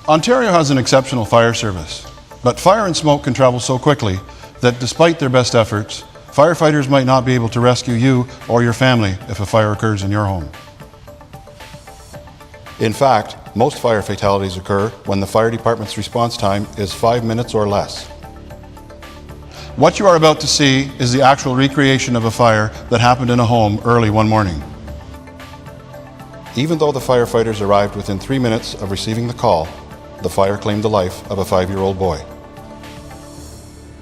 Ontario has an exceptional fire service, but fire and smoke can travel so quickly that despite their best efforts, firefighters might not be able to rescue you or your family if a fire occurs in your home. In fact, most fire fatalities occur when the fire department's response time is 5 minutes or less. What you are about to see is the actual recreation of a fire that happened in a home early one morning. Even though the firefighters arrived within 3 minutes of receiving the call, the fire claimed the life of a 5-year-old boy.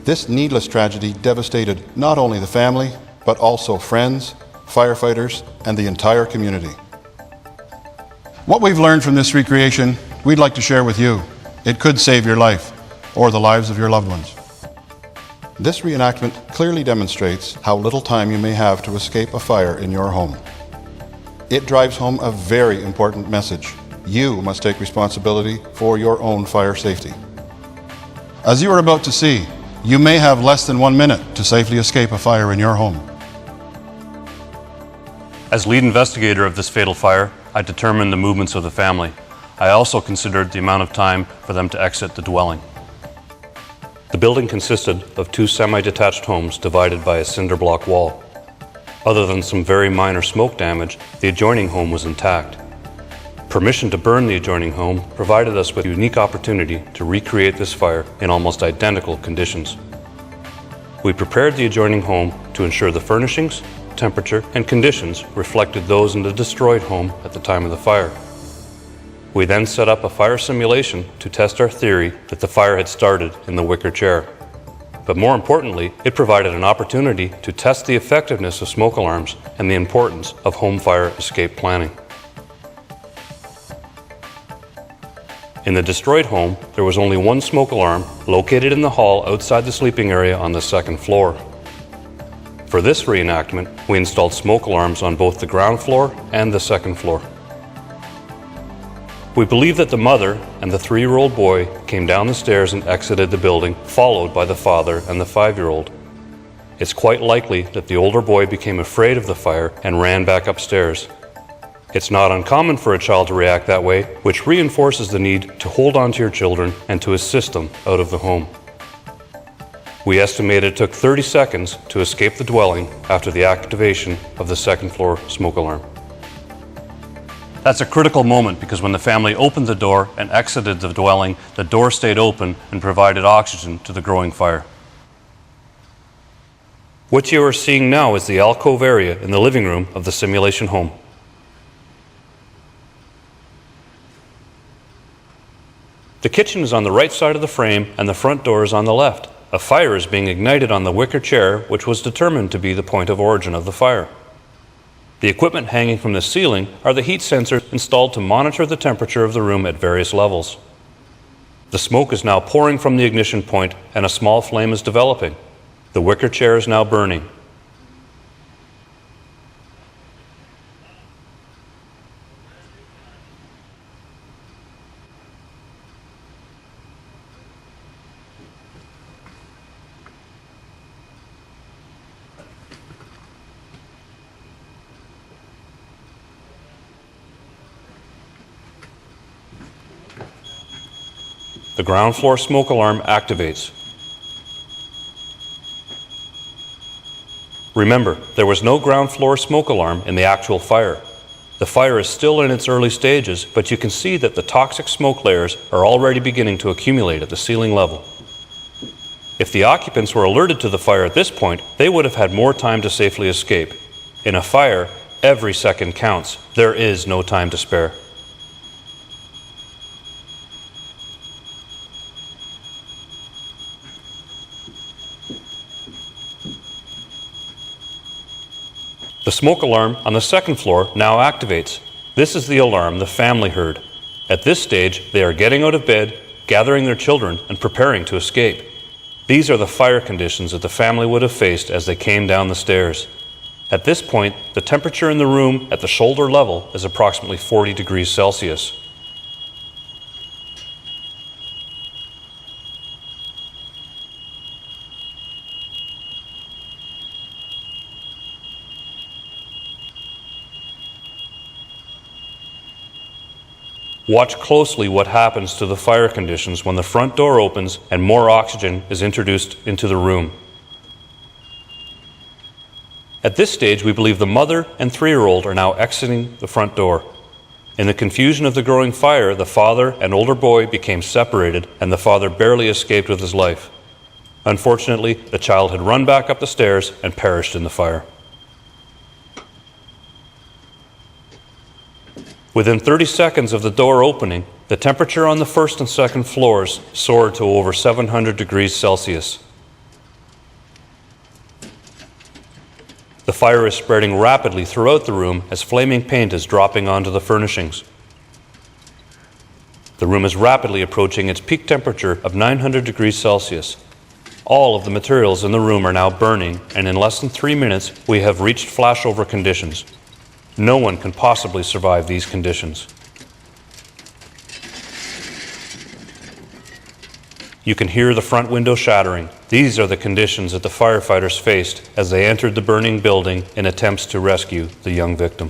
This needless tragedy devastated not only the family, but also friends, firefighters, and the entire community. What we've learned from this recreation, we'd like to share with you. It could save your life, or the lives of your loved ones. This reenactment clearly demonstrates how little time you may have to escape a fire in your home. It drives home a very important message. You must take responsibility for your own fire safety. As you are about to see, you may have less than 1 minute to safely escape a fire in your home. As lead investigator of this fatal fire, I determined the movements of the family. I also considered the amount of time for them to exit the dwelling. The building consisted of 2 semi-detached homes divided by a cinder block wall. Other than some very minor smoke damage, the adjoining home was intact. Permission to burn the adjoining home provided us with a unique opportunity to recreate this fire in almost identical conditions. We prepared the adjoining home to ensure the furnishings, temperature, and conditions reflected those in the destroyed home at the time of the fire. We then set up a fire simulation to test our theory that the fire had started in the wicker chair. But more importantly, it provided an opportunity to test the effectiveness of smoke alarms and the importance of home fire escape planning. In the destroyed home, there was only 1 smoke alarm located in the hall outside the sleeping area on the 2nd floor. For this reenactment, we installed smoke alarms on both the ground floor and the 2nd floor. We believe that the mother and the 3-year-old boy came down the stairs and exited the building, followed by the father and the 5-year-old. It's quite likely that the older boy became afraid of the fire and ran back upstairs. It's not uncommon for a child to react that way, which reinforces the need to hold on to your children and to assist them out of the home. We estimate it took 30 seconds to escape the dwelling after the activation of the 2nd floor smoke alarm. That's a critical moment because when the family opened the door and exited the dwelling, the door stayed open and provided oxygen to the growing fire. What you are seeing now is the alcove area in the living room of the simulation home. The kitchen is on the right side of the frame and the front door is on the left. A fire is being ignited on the wicker chair, which was determined to be the point of origin of the fire. The equipment hanging from the ceiling are the heat sensors installed to monitor the temperature of the room at various levels. The smoke is now pouring from the ignition point and a small flame is developing. The wicker chair is now burning. The ground floor smoke alarm activates. Remember, there was no ground floor smoke alarm in the actual fire. The fire is still in its early stages, but you can see that the toxic smoke layers are already beginning to accumulate at the ceiling level. If the occupants were alerted to the fire at this point, they would have had more time to safely escape. In a fire, every second counts. There is no time to spare. The smoke alarm on the 2nd floor now activates. This is the alarm the family heard. At this stage, they are getting out of bed, gathering their children, and preparing to escape. These are the fire conditions that the family would have faced as they came down the stairs. At this point, the temperature in the room at the shoulder level is approximately 40 degrees Celsius. Watch closely what happens to the fire conditions when the front door opens and more oxygen is introduced into the room. At this stage, we believe the mother and 3-year-old are now exiting the front door. In the confusion of the growing fire, the father and older boy became separated, and the father barely escaped with his life. Unfortunately, the child had run back up the stairs and perished in the fire. Within 30 seconds of the door opening, the temperature on the first and second floors soared to over 700 degrees Celsius. The fire is spreading rapidly throughout the room as flaming paint is dropping onto the furnishings. The room is rapidly approaching its peak temperature of 900 degrees Celsius. All of the materials in the room are now burning, and in less than 3 minutes, we have reached flashover conditions. No one can possibly survive these conditions. You can hear the front window shattering. These are the conditions that the firefighters faced as they entered the burning building in attempts to rescue the young victim.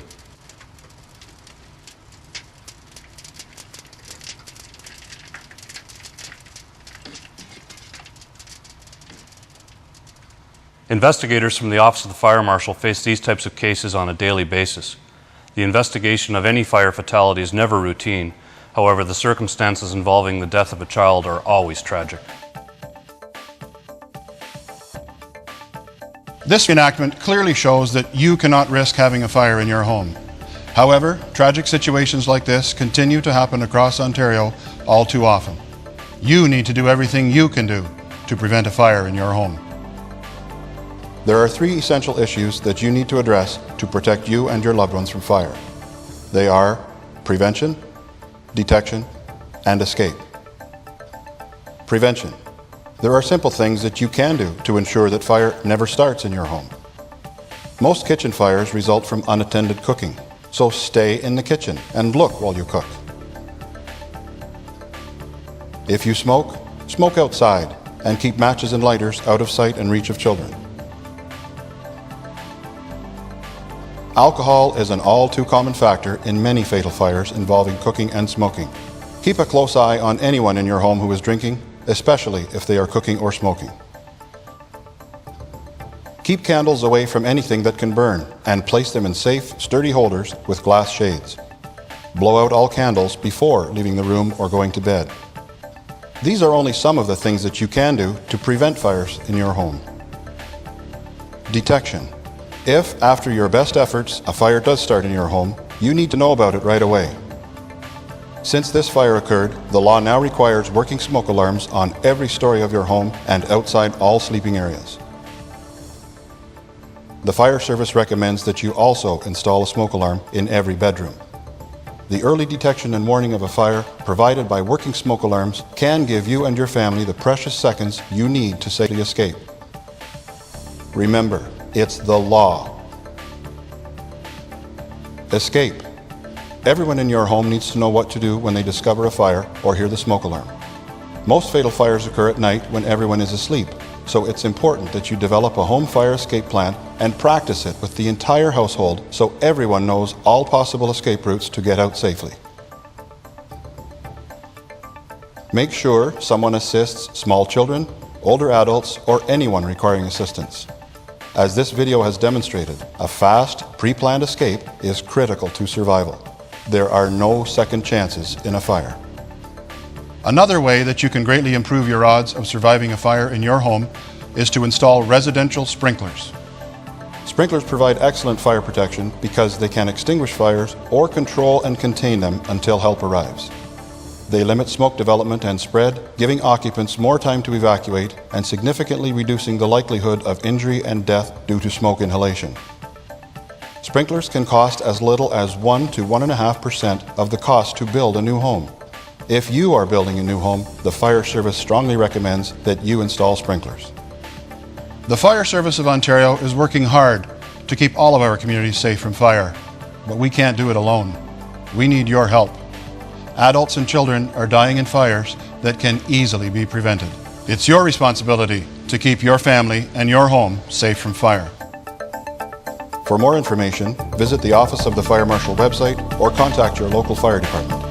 Investigators from the Office of the Fire Marshal face these types of cases on a daily basis. The investigation of any fire fatality is never routine. However, the circumstances involving the death of a child are always tragic. This enactment clearly shows that you cannot risk having a fire in your home. However, tragic situations like this continue to happen across Ontario all too often. You need to do everything you can do to prevent a fire in your home. There are 3 essential issues that you need to address to protect you and your loved ones from fire. They are prevention, detection, and escape. Prevention. There are simple things that you can do to ensure that fire never starts in your home. Most kitchen fires result from unattended cooking, so stay in the kitchen and look while you cook. If you smoke, smoke outside and keep matches and lighters out of sight and reach of children. Alcohol is an all too common factor in many fatal fires involving cooking and smoking. Keep a close eye on anyone in your home who is drinking, especially if they are cooking or smoking. Keep candles away from anything that can burn and place them in safe, sturdy holders with glass shades. Blow out all candles before leaving the room or going to bed. These are only some of the things that you can do to prevent fires in your home. Detection. If, after your best efforts, a fire does start in your home, you need to know about it right away. Since this fire occurred, the law now requires working smoke alarms on every story of your home and outside all sleeping areas. The fire service recommends that you also install a smoke alarm in every bedroom. The early detection and warning of a fire provided by working smoke alarms can give you and your family the precious seconds you need to safely escape. Remember, it's the law. Escape. Everyone in your home needs to know what to do when they discover a fire or hear the smoke alarm. Most fatal fires occur at night when everyone is asleep, so it's important that you develop a home fire escape plan and practice it with the entire household so everyone knows all possible escape routes to get out safely. Make sure someone assists small children, older adults, or anyone requiring assistance. As this video has demonstrated, a fast, pre-planned escape is critical to survival. There are no second chances in a fire. Another way that you can greatly improve your odds of surviving a fire in your home is to install residential sprinklers. Sprinklers provide excellent fire protection because they can extinguish fires or control and contain them until help arrives. They limit smoke development and spread, giving occupants more time to evacuate and significantly reducing the likelihood of injury and death due to smoke inhalation. Sprinklers can cost as little as 1 to 1.5% of the cost to build a new home. If you are building a new home, the Fire Service strongly recommends that you install sprinklers. The Fire Service of Ontario is working hard to keep all of our communities safe from fire, but we can't do it alone. We need your help. Adults and children are dying in fires that can easily be prevented. It's your responsibility to keep your family and your home safe from fire. For more information, visit the Office of the Fire Marshal website or contact your local fire department.